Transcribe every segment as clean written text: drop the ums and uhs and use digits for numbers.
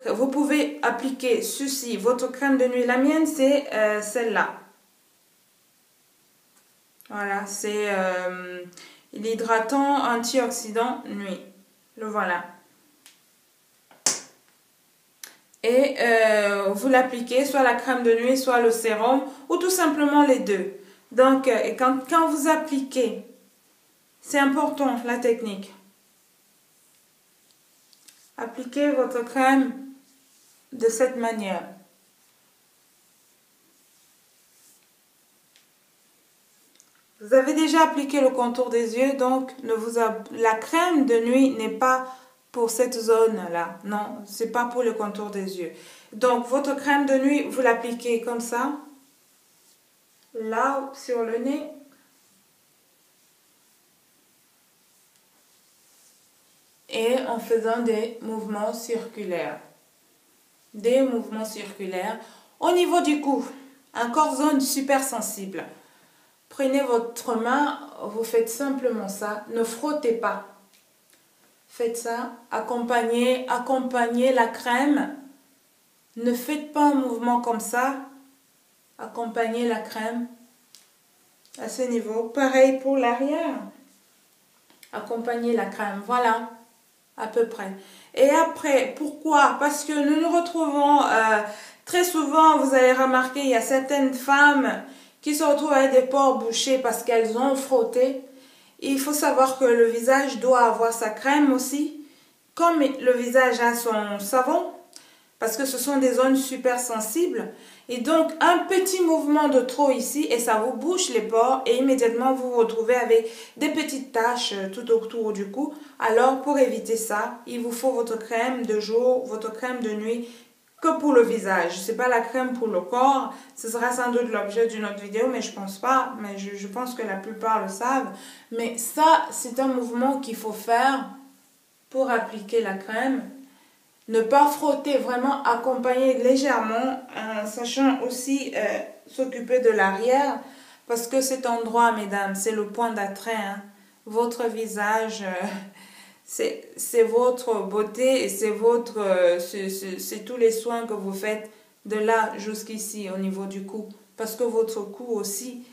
Vous pouvez appliquer ceci, votre crème de nuit. La mienne, c'est celle-là. Voilà, c'est l'hydratant antioxydant nuit. Le voilà. Et vous l'appliquez, soit la crème de nuit, soit le sérum, ou tout simplement les deux. Donc, quand vous appliquez, c'est important la technique. Appliquez votre crème de cette manière. Vous avez déjà appliqué le contour des yeux, donc la crème de nuit n'est pas pour cette zone-là. Non, c'est pas pour le contour des yeux. Donc, votre crème de nuit, vous l'appliquez comme ça. Là, sur le nez. Et en faisant des mouvements circulaires. Des mouvements circulaires. Au niveau du cou, encore zone super sensible. Prenez votre main, vous faites simplement ça. Ne frottez pas. Faites ça. Accompagnez la crème. Ne faites pas un mouvement comme ça. Accompagnez la crème à ce niveau. Pareil pour l'arrière. Accompagnez la crème. Voilà. À peu près. Et après, pourquoi? Parce que nous nous retrouvons très souvent, vous allez remarquer, il y a certaines femmes qui se retrouvent avec des pores bouchés parce qu'elles ont frotté. Et il faut savoir que le visage doit avoir sa crème aussi, comme le visage a son savon, parce que ce sont des zones super sensibles. Et donc, un petit mouvement de trop ici, et ça vous bouche les pores, et immédiatement, vous vous retrouvez avec des petites taches tout autour du cou. Alors, pour éviter ça, il vous faut votre crème de jour, votre crème de nuit, que pour le visage. Ce n'est pas la crème pour le corps. Ce sera sans doute l'objet d'une autre vidéo, mais je pense pas. Mais je pense que la plupart le savent. Mais ça, c'est un mouvement qu'il faut faire pour appliquer la crème. Ne pas frotter, vraiment accompagner légèrement, sachant aussi s'occuper de l'arrière, parce que cet endroit, mesdames, c'est le point d'attrait. Hein. Votre visage, c'est votre beauté et c'est tous les soins que vous faites de là jusqu'ici au niveau du cou. Parce que votre cou aussi,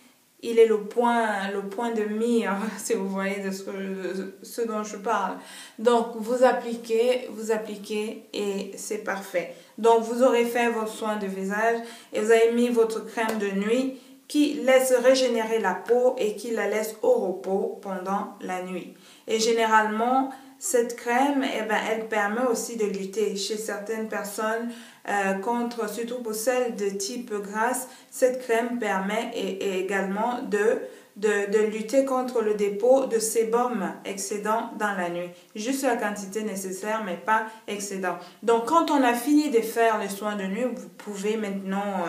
il est le point de mire, si vous voyez de ce dont je parle. Donc, vous appliquez et c'est parfait. Donc, vous aurez fait vos soins de visage et vous avez mis votre crème de nuit qui laisse régénérer la peau et qui la laisse au repos pendant la nuit. Et généralement, cette crème, elle permet aussi de lutter chez certaines personnes contre, surtout pour celles de type grasse, cette crème permet également de lutter contre le dépôt de sébum excédent dans la nuit. Juste la quantité nécessaire, mais pas excédent. Donc, quand on a fini de faire les soins de nuit, vous pouvez maintenant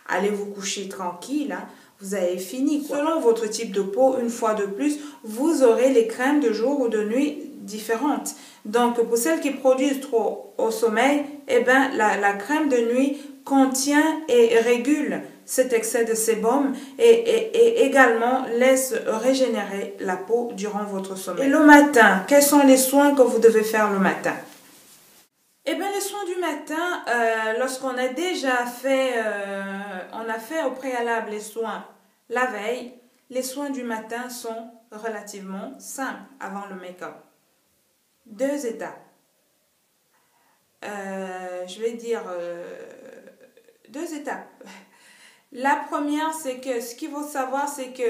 aller vous coucher tranquille. Hein. Vous avez fini. Quoi. Selon votre type de peau, une fois de plus, vous aurez les crèmes de jour ou de nuit différentes. Donc, pour celles qui produisent trop au sommeil, la crème de nuit contient et régule cet excès de sébum et également laisse régénérer la peau durant votre sommeil. Et le matin, quels sont les soins que vous devez faire le matin? Les soins du matin, lorsqu'on a déjà fait, on a fait au préalable les soins la veille, les soins du matin sont relativement simples avant le make-up. 2 étapes. Je vais dire 2 étapes. La première, c'est que ce qu'il faut savoir, c'est que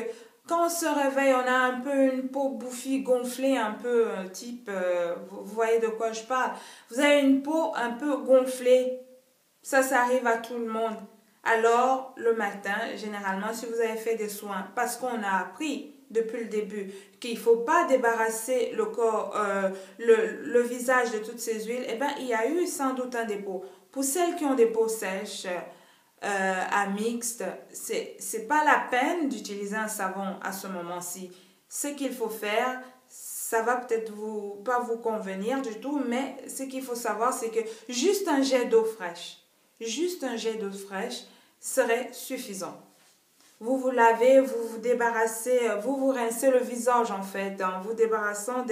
quand on se réveille, on a un peu une peau bouffie, gonflée, un peu type, vous voyez de quoi je parle. Vous avez une peau un peu gonflée. Ça arrive à tout le monde. Alors, le matin, généralement, si vous avez fait des soins, parce qu'on a appris depuis le début qu'il ne faut pas débarrasser le corps, le visage de toutes ces huiles, il y a eu sans doute un dépôt. Pour celles qui ont des peaux sèches, à mixte, c'est pas la peine d'utiliser un savon à ce moment-ci. Ce qu'il faut faire, ça va peut-être pas vous convenir du tout, mais ce qu'il faut savoir, c'est que juste un jet d'eau fraîche serait suffisant. vous vous lavez, vous vous débarrassez, vous vous rincez le visage en fait, en vous débarrassant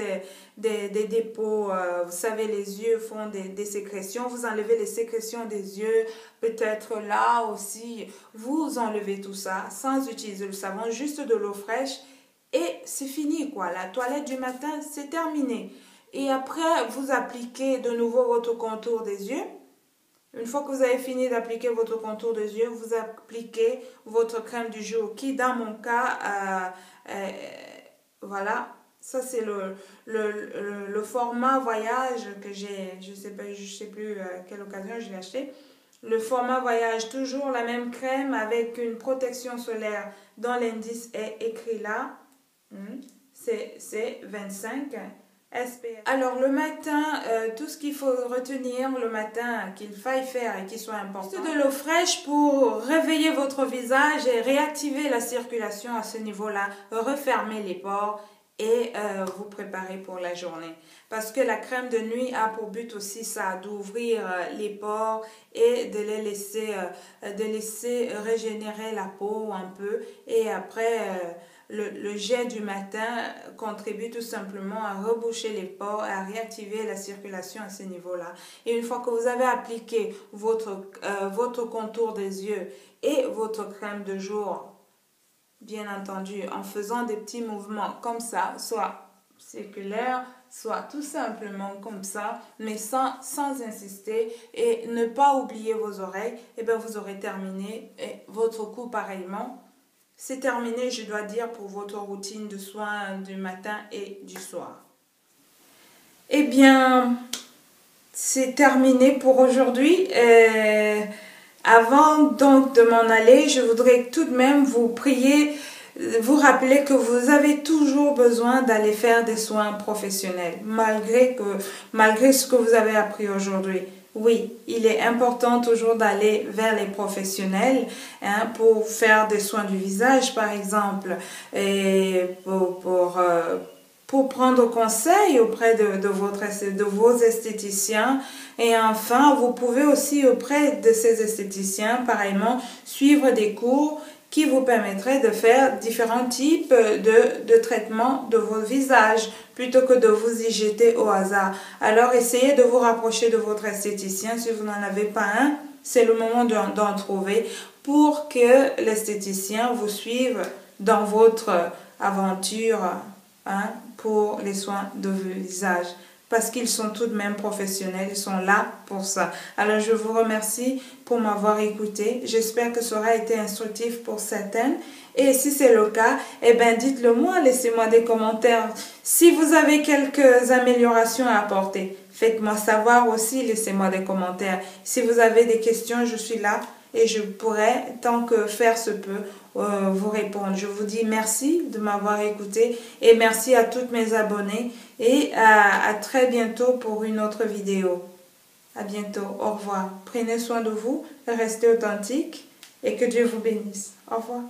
des dépôts. Vous savez, les yeux font des sécrétions, vous enlevez les sécrétions des yeux, peut-être là aussi, vous enlevez tout ça sans utiliser le savon, juste de l'eau fraîche et c'est fini quoi. La toilette du matin, c'est terminé. Et après, vous appliquez de nouveau votre contour des yeux. Une fois que vous avez fini d'appliquer votre contour des yeux, vous appliquez votre crème du jour qui, dans mon cas, voilà, ça c'est le format voyage que j'ai, je sais plus à quelle occasion je l'ai acheté. Le format voyage, toujours la même crème avec une protection solaire dont l'indice est écrit là. C'est 25. SPF. Alors le matin, tout ce qu'il faut retenir le matin, qu'il faille faire et qui soit important. Juste de l'eau fraîche pour réveiller votre visage et réactiver la circulation à ce niveau-là, refermer les pores et vous préparer pour la journée. Parce que la crème de nuit a pour but aussi ça, d'ouvrir les pores et de les laisser régénérer la peau un peu et après le jet du matin contribue tout simplement à reboucher les pores et à réactiver la circulation à ce niveau-là. Et une fois que vous avez appliqué votre contour des yeux et votre crème de jour, bien entendu, en faisant des petits mouvements comme ça, soit circulaires, soit tout simplement comme ça, mais sans insister et ne pas oublier vos oreilles, et bien vous aurez terminé et votre cou pareillement. C'est terminé, je dois dire, pour votre routine de soins du matin et du soir. Eh bien, c'est terminé pour aujourd'hui. Avant donc de m'en aller, je voudrais tout de même vous prier, vous rappeler que vous avez toujours besoin d'aller faire des soins professionnels, malgré ce que vous avez appris aujourd'hui. Oui, il est important toujours d'aller vers les professionnels pour faire des soins du visage, par exemple, et pour prendre conseil auprès de vos esthéticiens. Et enfin, vous pouvez aussi auprès de ces esthéticiens, pareillement, suivre des cours qui vous permettraient de faire différents types de traitements de vos visages plutôt que de vous y jeter au hasard. Alors essayez de vous rapprocher de votre esthéticien. Si vous n'en avez pas un, c'est le moment d'en trouver pour que l'esthéticien vous suive dans votre aventure pour les soins de visage. Parce qu'ils sont tout de même professionnels, ils sont là pour ça. Alors je vous remercie pour m'avoir écouté. J'espère que ça aura été instructif pour certaines. Et si c'est le cas, eh ben dites-le moi, laissez-moi des commentaires. Si vous avez quelques améliorations à apporter, faites-moi savoir aussi, laissez-moi des commentaires. Si vous avez des questions, je suis là et je pourrai, tant que faire se peut, vous répondre. Je vous dis merci de m'avoir écouté et merci à toutes mes abonnés et à très bientôt pour une autre vidéo. À bientôt, au revoir. Prenez soin de vous, restez authentique et que Dieu vous bénisse. Au revoir.